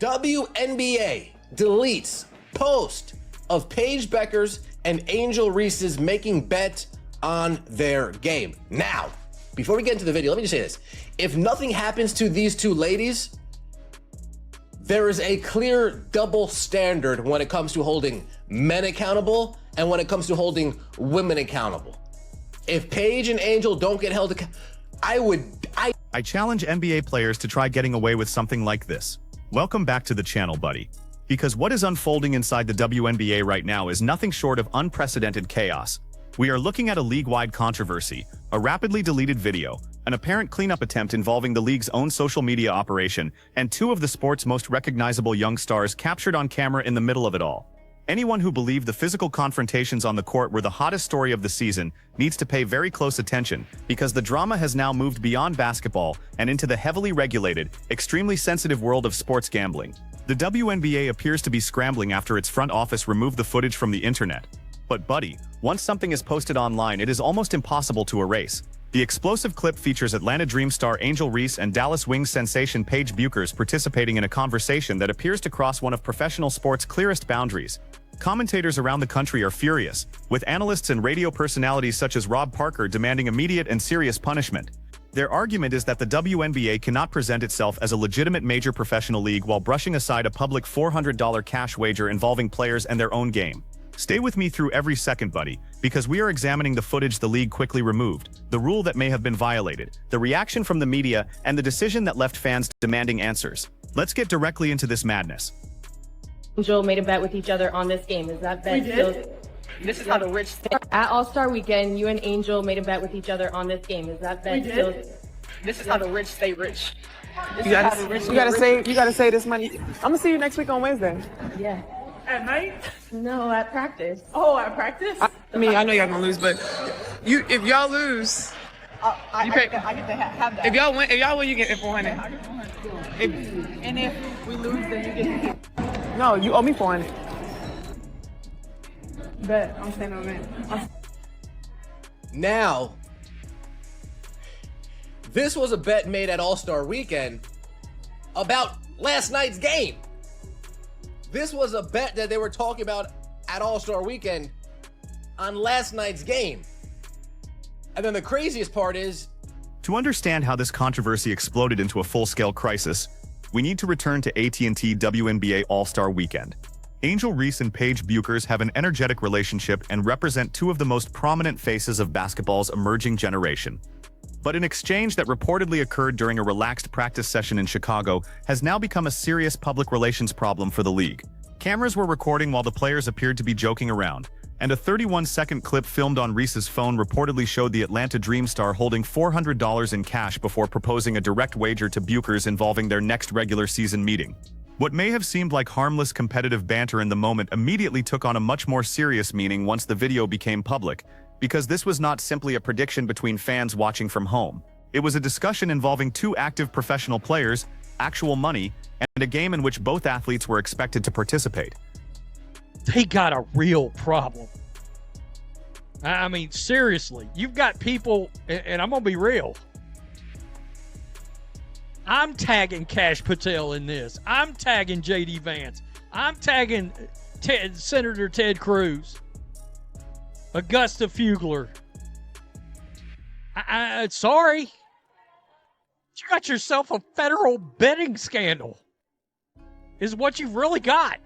WNBA deletes post of Paige Bueckers and Angel Reese's making bet on their game. Now, before we get into the video, let me just say this. If nothing happens to these two ladies, there is a clear double standard when it comes to holding men accountable and when it comes to holding women accountable. If Paige and Angel don't get held accountable, I challenge NBA players to try getting away with something like this. Welcome back to the channel, buddy. Because what is unfolding inside the WNBA right now is nothing short of unprecedented chaos. We are looking at a league-wide controversy, a rapidly deleted video, an apparent cleanup attempt involving the league's own social media operation, and two of the sport's most recognizable young stars captured on camera in the middle of it all. Anyone who believed the physical confrontations on the court were the hottest story of the season needs to pay very close attention, because the drama has now moved beyond basketball and into the heavily regulated, extremely sensitive world of sports gambling. The WNBA appears to be scrambling after its front office removed the footage from the internet. But buddy, once something is posted online, it is almost impossible to erase. The explosive clip features Atlanta Dream star Angel Reese and Dallas Wings sensation Paige Bueckers participating in a conversation that appears to cross one of professional sports' clearest boundaries. Commentators around the country are furious, with analysts and radio personalities such as Rob Parker demanding immediate and serious punishment. Their argument is that the WNBA cannot present itself as a legitimate major professional league while brushing aside a public $400 cash wager involving players and their own game. Stay with me through every second, buddy, because we are examining the footage the league quickly removed, the rule that may have been violated, the reaction from the media, and the decision that left fans demanding answers. Let's get directly into this madness. Angel made a bet with each other on this game. Is that bet still? This is how the rich stay. At All-Star Weekend, you and Angel made a bet with each other on this game. Is that bet still? This is how the rich stay rich. You gotta save this money. I'm gonna see you next week on Wednesday. Yeah. At night? No, at practice. Oh, at practice? I mean, I know y'all gonna lose, but if y'all lose, I get to have that. if y'all win, you get 400. And if we lose, then you get No, you owe me 400. bet. I'm staying on that. Now, this was a bet made at All-Star Weekend about last night's game. This was a bet that they were talking about at All-Star Weekend on last night's game. And then the craziest part is, To understand how this controversy exploded into a full-scale crisis, we need to return to AT&T WNBA All-Star Weekend. Angel Reese and Paige Bueckers have an energetic relationship and represent two of the most prominent faces of basketball's emerging generation. But an exchange that reportedly occurred during a relaxed practice session in Chicago has now become a serious public relations problem for the league. Cameras were recording while the players appeared to be joking around, and a 31-second clip filmed on Reese's phone reportedly showed the Atlanta Dream star holding $400 in cash before proposing a direct wager to Bueckers involving their next regular season meeting. What may have seemed like harmless competitive banter in the moment immediately took on a much more serious meaning once the video became public, because this was not simply a prediction between fans watching from home. It was a discussion involving two active professional players, actual money, and a game in which both athletes were expected to participate. They got a real problem. I mean, seriously, you've got people, and I'm going to be real. I'm tagging Cash Patel in this. I'm tagging J.D. Vance. I'm tagging Senator Ted Cruz. Augusta Fugler. Sorry. You got yourself a federal betting scandal. Is what you've really got.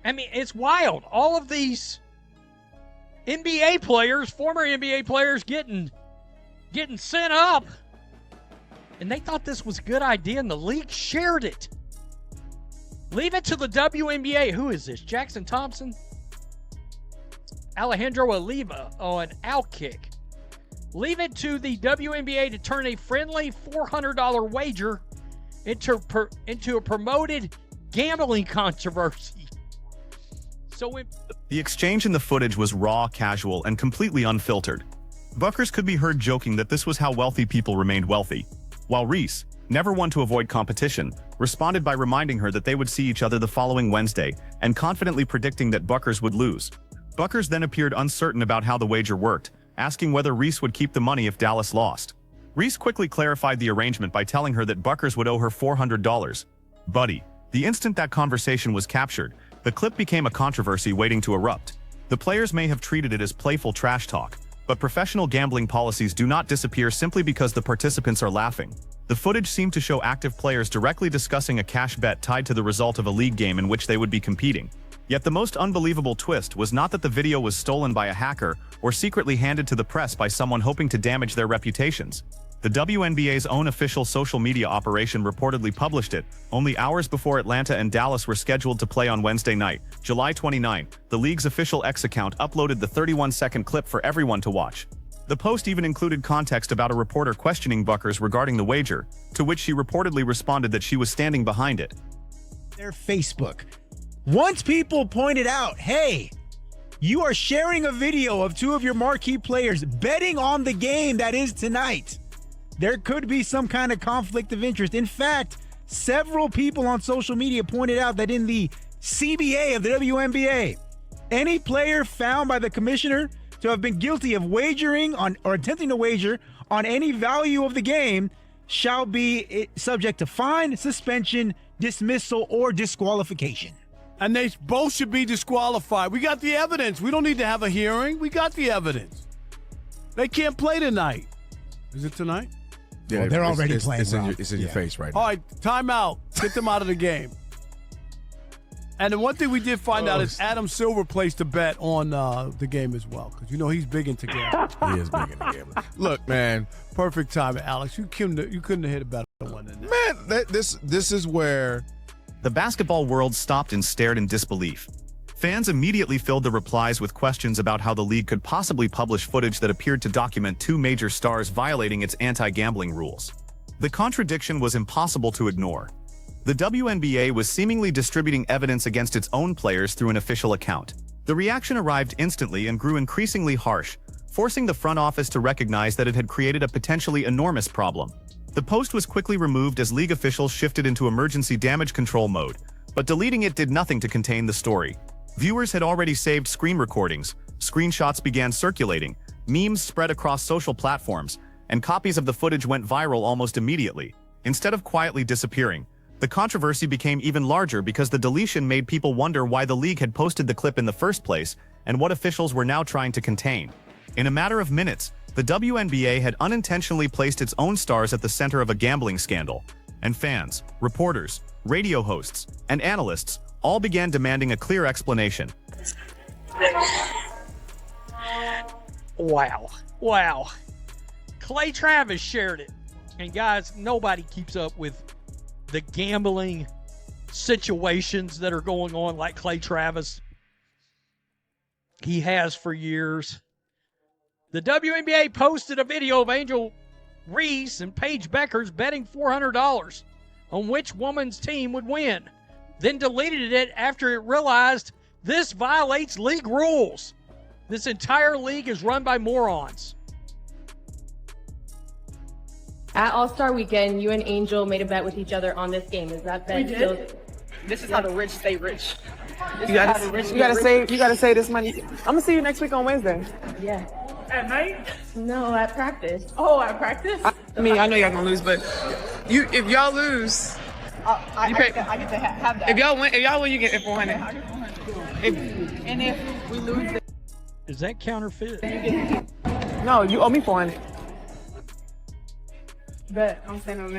I mean, it's wild. All of these NBA players, former NBA players getting sent up. And they thought this was a good idea, and the league shared it. Leave it to the WNBA. Who is this? Jackson Thompson? Alejandro Oliva on Outkick. Leave it to the WNBA to turn a friendly $400 wager into a promoted gambling controversy. The exchange in the footage was raw, casual, and completely unfiltered. Bueckers could be heard joking that this was how wealthy people remained wealthy, while Reese, never one to avoid competition, responded by reminding her that they would see each other the following Wednesday and confidently predicting that Bueckers would lose. Bueckers then appeared uncertain about how the wager worked, asking whether Reese would keep the money if Dallas lost. Reese quickly clarified the arrangement by telling her that Bueckers would owe her $400. Buddy, the instant that conversation was captured, the clip became a controversy waiting to erupt. The players may have treated it as playful trash talk, but professional gambling policies do not disappear simply because the participants are laughing. The footage seemed to show active players directly discussing a cash bet tied to the result of a league game in which they would be competing. Yet the most unbelievable twist was not that the video was stolen by a hacker or secretly handed to the press by someone hoping to damage their reputations. The WNBA's own official social media operation reportedly published it only hours before Atlanta and Dallas were scheduled to play on Wednesday night, July 29. The league's official X account uploaded the 31-second clip for everyone to watch. The post even included context about a reporter questioning Bueckers regarding the wager, to which she reportedly responded that she was standing behind it. Their Facebook. Once people pointed out, hey, you are sharing a video of two of your marquee players betting on the game that is tonight. There could be some kind of conflict of interest. In fact, several people on social media pointed out that in the CBA of the WNBA, any player found by the commissioner to have been guilty of wagering on or attempting to wager on any value of the game shall be subject to fine, suspension, dismissal, or disqualification. And they both should be disqualified. We got the evidence. We don't need to have a hearing. We got the evidence. They can't play tonight. Is it tonight? Yeah, well, they're already playing. It's in your face right now. All right, timeout. Get them out of the game. And the one thing we did find out is Adam Silver placed a bet on the game as well, because you know he's big into gambling. He is big into gambling. Look, man. Perfect timing, Alex. You couldn't have hit a better one than that. Man, this is where the basketball world stopped and stared in disbelief. Fans immediately filled the replies with questions about how the league could possibly publish footage that appeared to document two major stars violating its anti-gambling rules. The contradiction was impossible to ignore. The WNBA was seemingly distributing evidence against its own players through an official account. The reaction arrived instantly and grew increasingly harsh, forcing the front office to recognize that it had created a potentially enormous problem. The post was quickly removed as league officials shifted into emergency damage control mode, but deleting it did nothing to contain the story. Viewers had already saved screen recordings, screenshots began circulating, memes spread across social platforms, and copies of the footage went viral almost immediately. Instead of quietly disappearing, the controversy became even larger because the deletion made people wonder why the league had posted the clip in the first place and what officials were now trying to contain. In a matter of minutes, the WNBA had unintentionally placed its own stars at the center of a gambling scandal, and fans, reporters, radio hosts, and analysts all began demanding a clear explanation. Wow. Clay Travis shared it. And guys, nobody keeps up with the gambling situations that are going on like Clay Travis. He has for years. The WNBA posted a video of Angel Reese and Paige Bueckers betting $400 on which woman's team would win, then deleted it after it realized this violates league rules. This entire league is run by morons. At All-Star Weekend, you and Angel made a bet with each other on this game. Is that bet still? This is how the rich stay rich. You gotta save this money. I'm gonna see you next week on Wednesday. Yeah. At night? No, at practice. Oh, at practice? I mean, I know y'all gonna lose, but if y'all lose, I get to have that. if y'all win, you get it 400. And if we lose, Is that counterfeit? No, you owe me 400. bet. I'm saying on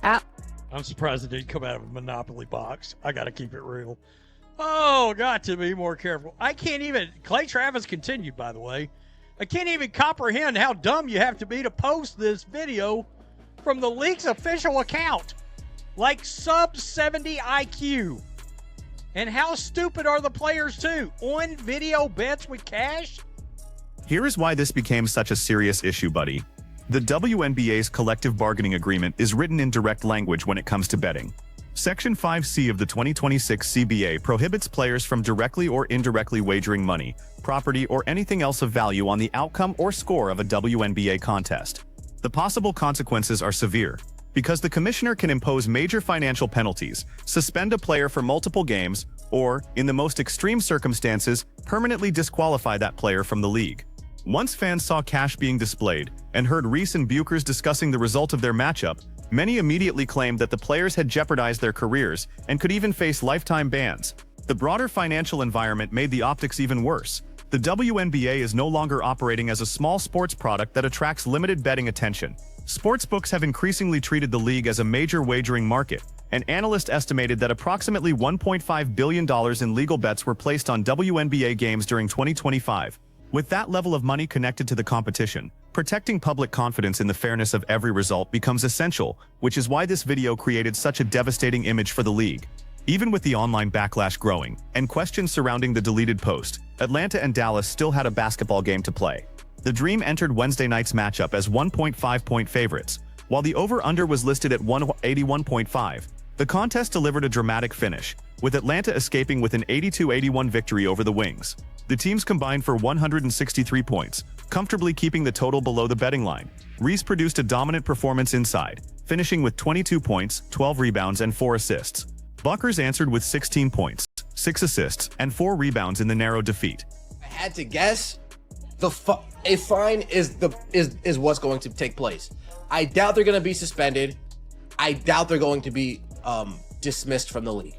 that. I'm surprised it didn't come out of a Monopoly box. I got to keep it real. Oh, got to be more careful. I can't even. Clay Travis continued, by the way. I can't even comprehend how dumb you have to be to post this video from the league's official account. Like sub 70 IQ. And how stupid are the players, too? On video bets with cash? Here is why this became such a serious issue, buddy. The WNBA's collective bargaining agreement is written in direct language when it comes to betting. Section 5C of the 2026 CBA prohibits players from directly or indirectly wagering money, property, or anything else of value on the outcome or score of a WNBA contest. The possible consequences are severe, because the commissioner can impose major financial penalties, suspend a player for multiple games, or, in the most extreme circumstances, permanently disqualify that player from the league. Once fans saw cash being displayed and heard Reese and Bueckers discussing the result of their matchup, Many immediately claimed that the players had jeopardized their careers and could even face lifetime bans. The broader financial environment made the optics even worse. The WNBA is no longer operating as a small sports product that attracts limited betting attention. Sportsbooks have increasingly treated the league as a major wagering market, and analysts estimated that approximately $1.5 billion in legal bets were placed on WNBA games during 2025. With that level of money connected to the competition, protecting public confidence in the fairness of every result becomes essential, which is why this video created such a devastating image for the league. Even with the online backlash growing, and questions surrounding the deleted post, Atlanta and Dallas still had a basketball game to play. The Dream entered Wednesday night's matchup as 1.5-point favorites, while the over-under was listed at 181.5. The contest delivered a dramatic finish, with Atlanta escaping with an 82-81 victory over the Wings. The teams combined for 163 points, comfortably keeping the total below the betting line. Reese produced a dominant performance inside, finishing with 22 points, 12 rebounds, and 4 assists. Bueckers answered with 16 points, 6 assists, and 4 rebounds in the narrow defeat. I had to guess, a fine is what's going to take place. I doubt they're going to be suspended. I doubt they're going to be dismissed from the league.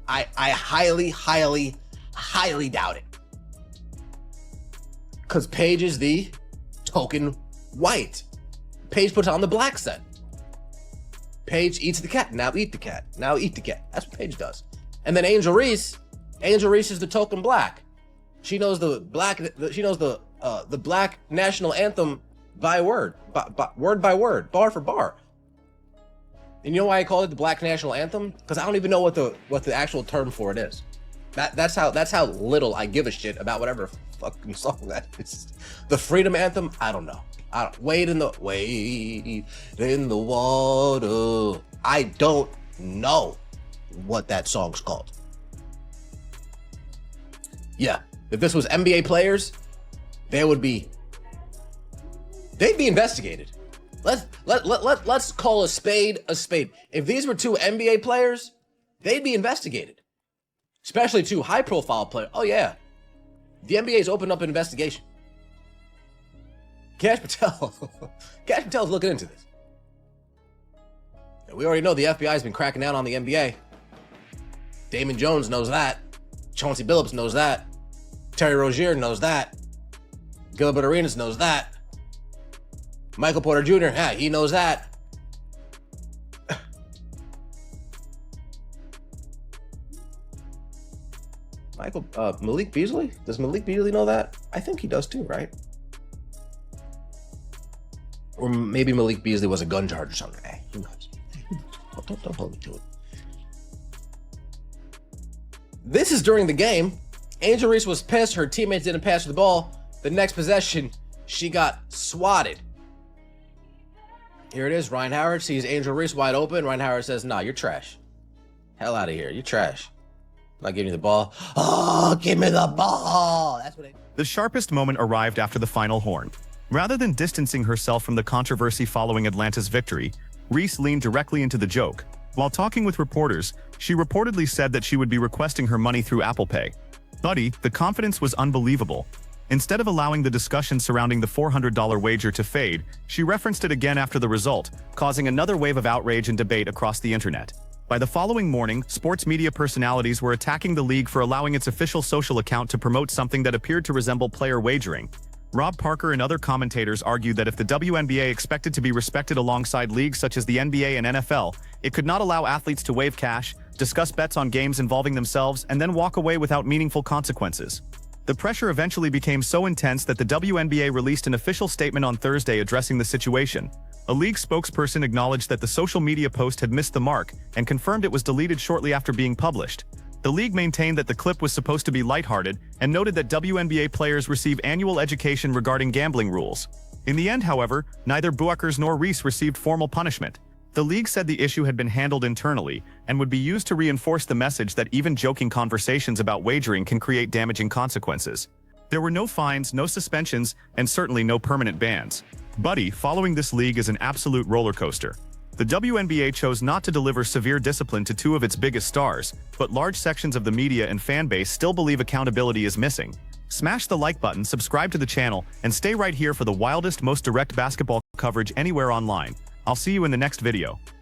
I highly, highly, highly doubt it. Because Paige is the token white. Paige puts on the black set. Paige eats the cat. Now eat the cat. Now eat the cat. That's what Paige does. And then Angel Reese is the token black. She knows the black. She knows the black national anthem by word, word by word, bar for bar. And you know why I call it the Black National Anthem? Because I don't even know what the actual term for it is. That's how little I give a shit about whatever fucking song that is. The Freedom Anthem, I don't know. Wade in the water. I don't know what that song's called. Yeah, if this was NBA players, they'd be investigated. Let's call a spade a spade. If these were 2 NBA players, they'd be investigated. Especially 2 high-profile players. Oh yeah, the NBA's opened up an investigation. Cash Patel's looking into this. And we already know the FBI's been cracking down on the NBA. Damon Jones knows that. Chauncey Billups knows that. Terry Rozier knows that. Gilbert Arenas knows that. Michael Porter Jr., yeah, he knows that. Malik Beasley? Does Malik Beasley know that? I think he does too, right? Or maybe Malik Beasley was a gun charge or something. Hey, who knows? Don't hold me to it. This is during the game. Angel Reese was pissed her teammates didn't pass her the ball. The next possession, she got swatted. Here it is. Ryan Howard sees Angel Reese wide open. Ryan Howard says, nah, you're trash. Hell out of here. You're trash. I'm not giving you the ball. Oh, give me the ball. That's what The sharpest moment arrived after the final horn. Rather than distancing herself from the controversy following Atlanta's victory, Reese leaned directly into the joke. While talking with reporters, she reportedly said that she would be requesting her money through Apple Pay. Buddy, the confidence was unbelievable. Instead of allowing the discussion surrounding the $400 wager to fade, she referenced it again after the result, causing another wave of outrage and debate across the internet. By the following morning, sports media personalities were attacking the league for allowing its official social account to promote something that appeared to resemble player wagering. Rob Parker and other commentators argued that if the WNBA expected to be respected alongside leagues such as the NBA and NFL, it could not allow athletes to wave cash, discuss bets on games involving themselves, and then walk away without meaningful consequences. The pressure eventually became so intense that the WNBA released an official statement on Thursday addressing the situation. A league spokesperson acknowledged that the social media post had missed the mark and confirmed it was deleted shortly after being published. The league maintained that the clip was supposed to be lighthearted and noted that WNBA players receive annual education regarding gambling rules. In the end, however, neither Bueckers nor Reese received formal punishment. The league said the issue had been handled internally and would be used to reinforce the message that even joking conversations about wagering can create damaging consequences. There were no fines, no suspensions, and certainly no permanent bans. Buddy, following this league is an absolute roller coaster. The WNBA chose not to deliver severe discipline to 2 of its biggest stars, but large sections of the media and fan base still believe accountability is missing. Smash the like button, subscribe to the channel, and stay right here for the wildest, most direct basketball coverage anywhere online. I'll see you in the next video.